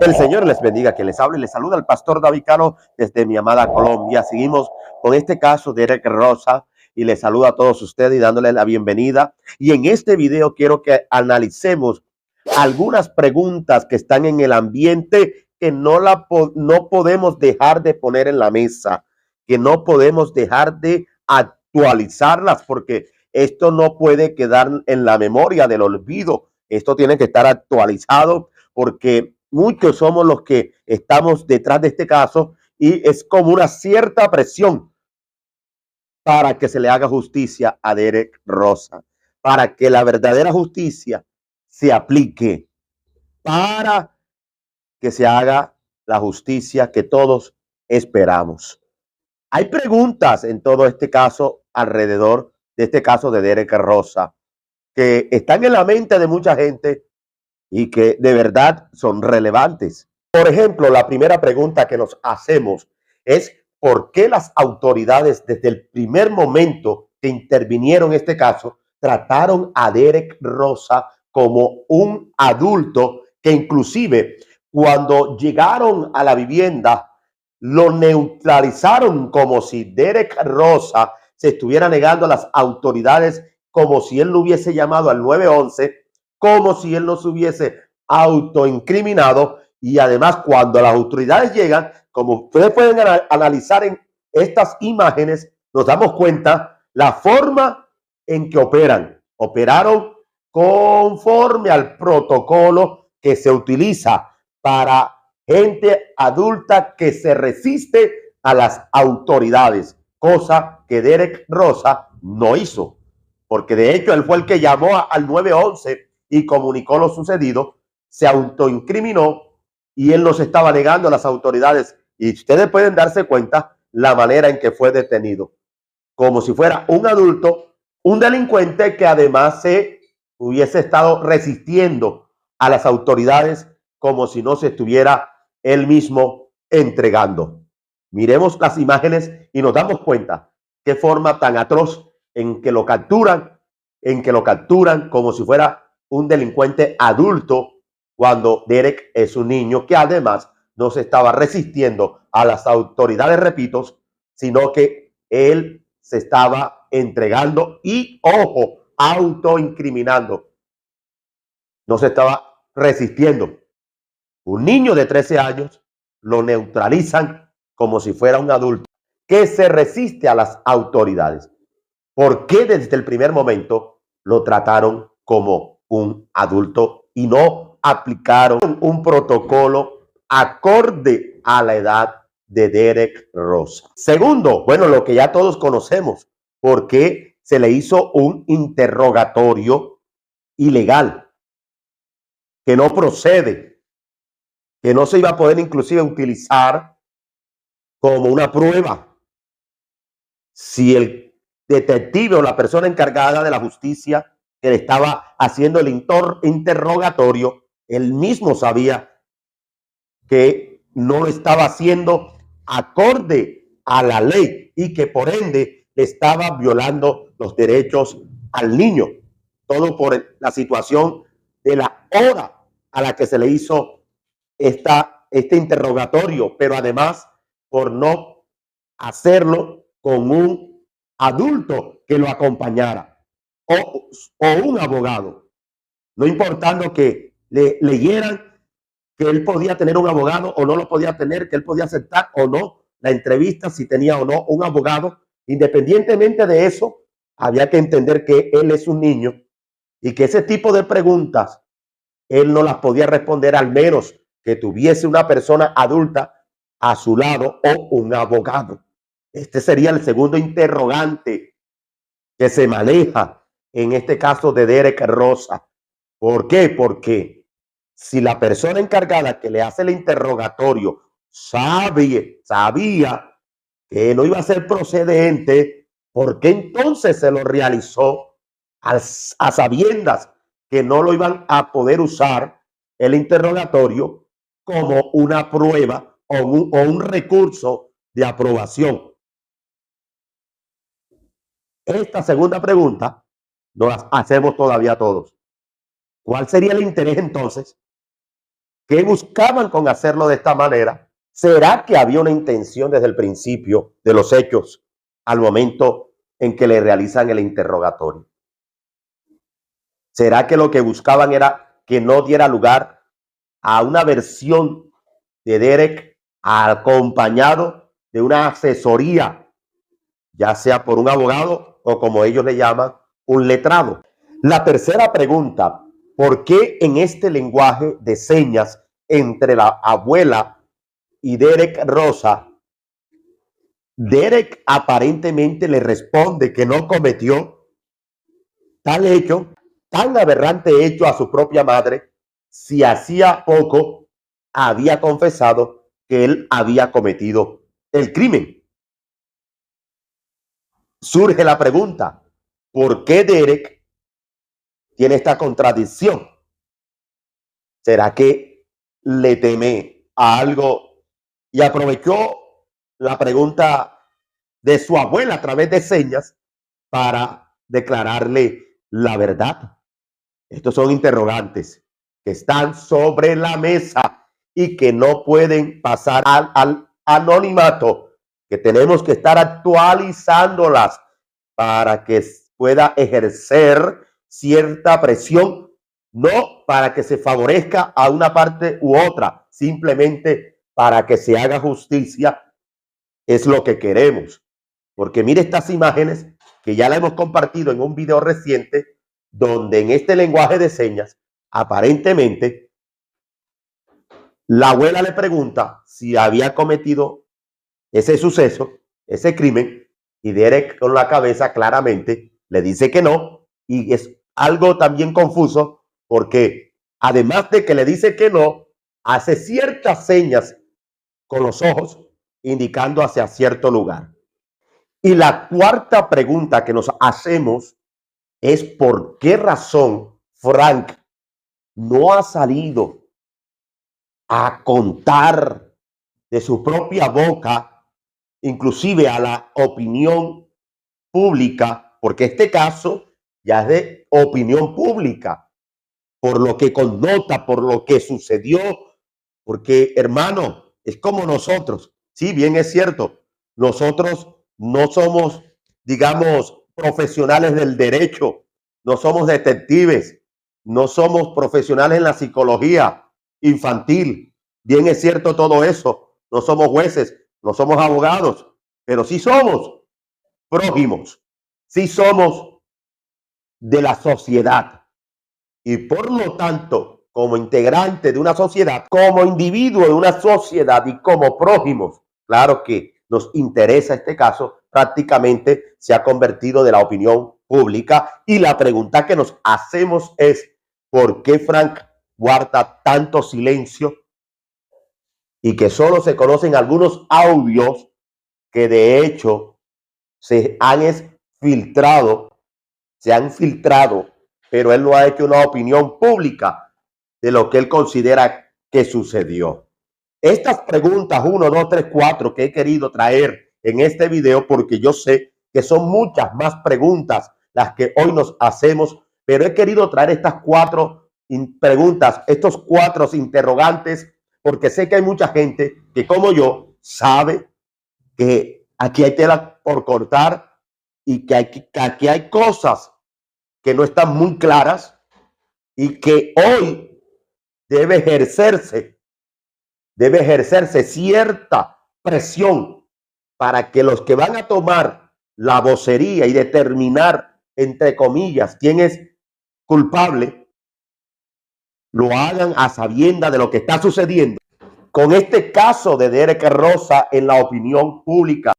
El Señor les bendiga, que les hable y les saluda el pastor David Cano desde mi amada Colombia. Seguimos con este caso de Derek Rosa y les saludo a todos ustedes y dándole la bienvenida. Y en este video quiero que analicemos algunas preguntas que están en el ambiente que no podemos dejar de poner en la mesa, que no podemos dejar de actualizarlas, porque esto no puede quedar en la memoria del olvido. Esto tiene que estar actualizado porque muchos somos los que estamos detrás de este caso y es como una cierta presión para que se le haga justicia a Derek Rosa, para que la verdadera justicia se aplique, para que se haga la justicia que todos esperamos. Hay preguntas en todo este caso alrededor de este caso de Derek Rosa que están en la mente de mucha gente y que de verdad son relevantes. Por ejemplo, la primera pregunta que nos hacemos es ¿por qué las autoridades desde el primer momento que intervinieron en este caso trataron a Derek Rosa como un adulto que inclusive cuando llegaron a la vivienda lo neutralizaron como si Derek Rosa se estuviera negando a las autoridades, como si él no hubiese llamado al 911, como si él no se hubiese autoincriminado? Y además, cuando las autoridades llegan, como ustedes pueden analizar en estas imágenes, nos damos cuenta la forma en que operan. Operaron conforme al protocolo que se utiliza para gente adulta que se resiste a las autoridades, cosa que Derek Rosa no hizo, porque de hecho él fue el que llamó al 911 y comunicó lo sucedido, se autoincriminó y él nos estaba negando a las autoridades. Y ustedes pueden darse cuenta la manera en que fue detenido, como si fuera un adulto, un delincuente que además se hubiese estado resistiendo a las autoridades como si no se estuviera él mismo entregando. Miremos las imágenes y nos damos cuenta qué forma tan atroz en que lo capturan como si fuera un delincuente adulto, cuando Derek es un niño que además no se estaba resistiendo a las autoridades, repito, sino que él se estaba entregando y, ojo, autoincriminando. No se estaba resistiendo. Un niño de 13 años lo neutralizan como si fuera un adulto que se resiste a las autoridades. ¿Por qué desde el primer momento lo trataron como un adulto y no aplicaron un protocolo acorde a la edad de Derek Rosa? Segundo, bueno, lo que ya todos conocemos, ¿por qué se le hizo un interrogatorio ilegal que no procede, que no se iba a poder inclusive utilizar como una prueba? Si el detective o la persona encargada de la justicia que le estaba haciendo el interrogatorio, él mismo sabía que no lo estaba haciendo acorde a la ley y que por ende le estaba violando los derechos al niño. Todo por la situación de la hora a la que se le hizo este interrogatorio, pero además por no hacerlo con un adulto que lo acompañara o un abogado, no importando que le leyeran que él podía tener un abogado o no lo podía tener, que él podía aceptar o no la entrevista, si tenía o no un abogado. Independientemente de eso, había que entender que él es un niño y que ese tipo de preguntas él no las podía responder, al menos que tuviese una persona adulta a su lado o un abogado. Este sería el segundo interrogante que se maneja en este caso de Derek Rosa. ¿Por qué? Porque si la persona encargada que le hace el interrogatorio sabía que no iba a ser procedente, ¿por qué entonces se lo realizó a sabiendas que no lo iban a poder usar el interrogatorio como una prueba o un recurso de aprobación? Esta segunda pregunta nos la hacemos todavía todos. ¿Cuál sería el interés entonces ¿Qué buscaban con hacerlo de esta manera? ¿Será que había una intención desde el principio de los hechos al momento en que le realizan el interrogatorio? ¿Será que lo que buscaban era que no diera lugar a una versión de Derek acompañado de una asesoría, ya sea por un abogado o, como ellos le llaman, un letrado? La tercera pregunta: ¿por qué en este lenguaje de señas entre la abuela y Derek Rosa, Derek aparentemente le responde que no cometió tal hecho, tan aberrante hecho a su propia madre, si hacía poco había confesado que él había cometido el crimen? Surge la pregunta: ¿por qué Derek tiene esta contradicción? ¿Será que le teme a algo y aprovechó la pregunta de su abuela a través de señas para declararle la verdad? Estos son interrogantes que están sobre la mesa y que no pueden pasar al anonimato, que tenemos que estar actualizándolas para que pueda ejercer cierta presión, no para que se favorezca a una parte u otra, simplemente para que se haga justicia. Es lo que queremos, porque mire estas imágenes que ya la hemos compartido en un video reciente, donde en este lenguaje de señas, aparentemente, la abuela le pregunta si había cometido ese suceso, ese crimen, y Derek con la cabeza claramente le dice que no, y es algo también confuso porque además de que le dice que no, hace ciertas señas con los ojos indicando hacia cierto lugar. Y la cuarta pregunta que nos hacemos es: ¿por qué razón Frank no ha salido a contar de su propia boca, inclusive a la opinión pública? Porque este caso ya es de opinión pública, por lo que connota, por lo que sucedió. Porque, hermano, es como nosotros. Sí, bien es cierto, nosotros no somos, digamos, profesionales del derecho, no somos detectives, no somos profesionales en la psicología infantil. Bien es cierto todo eso, no somos jueces, no somos abogados, pero sí somos prójimos, sí somos de la sociedad. Y por lo tanto, como integrante de una sociedad, como individuo de una sociedad y como prójimos, claro que nos interesa este caso, prácticamente se ha convertido de la opinión pública. Y la pregunta que nos hacemos es: ¿por qué Frank guarda tanto silencio y que solo se conocen algunos audios que de hecho se han filtrado, pero él no ha hecho una opinión pública de lo que él considera que sucedió? Estas preguntas 1, 2, 3, 4 que he querido traer en este video, porque yo sé que son muchas más preguntas las que hoy nos hacemos, pero he querido traer estas 4 preguntas, estos 4 interrogantes, porque sé que hay mucha gente que, como yo, sabe que aquí hay tela por cortar y que aquí hay cosas que no están muy claras y que hoy debe ejercerse cierta presión para que los que van a tomar la vocería y determinar, entre comillas, quién es culpable, lo hagan a sabiendas de lo que está sucediendo con este caso de Derek Rosa en la opinión pública.